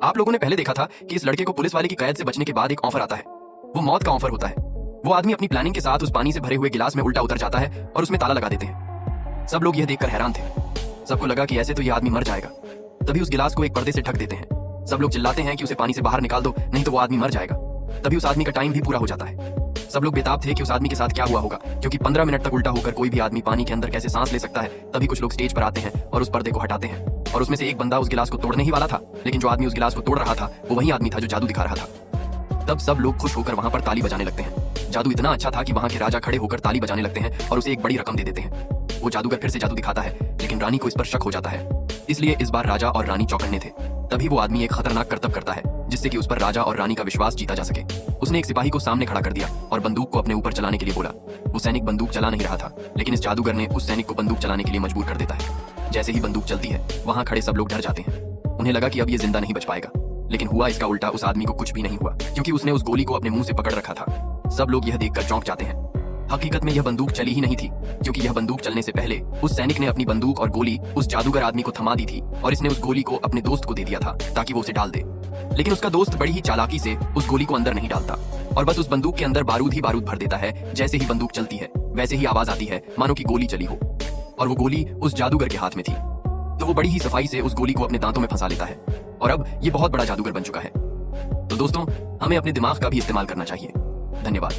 आप लोगों ने पहले देखा था कि इस लड़के को पुलिस वाले की कैद से बचने के बाद एक ऑफर आता है। वो मौत का ऑफर होता है। वो आदमी अपनी प्लानिंग के साथ उस पानी से भरे हुए गिलास में उल्टा उतर जाता है और उसमें ताला लगा देते हैं। सब लोग यह देखकर हैरान थे। सबको लगा कि ऐसे तो यह आदमी मर जाएगा। तभी उस गिलास को एक पर्दे से ढक देते हैं। सब लोग चिल्लाते हैं कि उसे पानी से बाहर निकाल दो, नहीं तो वो आदमी मर जाएगा। तभी उस आदमी का टाइम भी पूरा हो जाता है। सब लोग बेताब थे कि उस आदमी के साथ क्या हुआ होगा, क्योंकि 15 मिनट तक उल्टा होकर कोई भी आदमी पानी के अंदर कैसे सांस ले सकता है। तभी कुछ लोग स्टेज पर आते हैं और उस पर्दे को हटाते हैं, और उसमें से एक बंदा उस गिलास को तोड़ने ही वाला था, लेकिन जो आदमी उस गिलास को तोड़ रहा था वो वही आदमी था जो जादू दिखा रहा था। तब सब लोग खुश होकर वहां पर ताली बजाने लगते हैं। जादू इतना अच्छा था कि वहां के राजा खड़े होकर ताली बजाने लगते हैं और उसे एक बड़ी रकम दे देते हैं। वो जादूगर फिर से जादू दिखाता है, लेकिन रानी को इस पर शक हो जाता है। इसलिए इस बार राजा और रानी चौकन्ने थे। तभी वो आदमी एक खतरनाक करतब करता है, जिससे कि उस पर राजा और रानी का विश्वास जीता जा सके। उसने एक सिपाही को सामने खड़ा कर दिया और बंदूक को अपने ऊपर चलाने के लिए बोला। वो सैनिक बंदूक चला नहीं रहा था, लेकिन इस जादूगर ने उस सैनिक को बंदूक चलाने के लिए मजबूर कर देता है। जैसे ही बंदूक चलती है, वहां खड़े सब लोग डर जाते हैं। उन्हें लगा कि अब ये जिंदा नहीं बच पाएगा, लेकिन हुआ इसका उल्टा। उस आदमी को कुछ भी नहीं हुआ, क्योंकि उसने उस गोली को अपने मुंह से पकड़ रखा था। सब लोग यह देखकर चौंक जाते हैं। हकीकत में यह बंदूक चली ही नहीं थी, क्योंकि यह बंदूक चलने से पहले उस सैनिक ने अपनी बंदूक और गोली उस जादूगर आदमी को थमा दी थी, और इसने उस गोली को अपने दोस्त को दे दिया था ताकि वो उसे डाल दे। लेकिन उसका दोस्त बड़ी ही चालाकी से उस गोली को अंदर नहीं डालता, और बस उस बंदूक के अंदर बारूद ही बारूद भर देता है। जैसे ही बंदूक चलती है, वैसे ही आवाज आती है मानो कि गोली चली हो, और वो गोली उस जादूगर के हाथ में थी। तो वो बड़ी ही सफाई से उस गोली को अपने दांतों में फंसा लेता है, और अब ये बहुत बड़ा जादूगर बन चुका है। तो दोस्तों, हमें अपने दिमाग का भी इस्तेमाल करना चाहिए। धन्यवाद।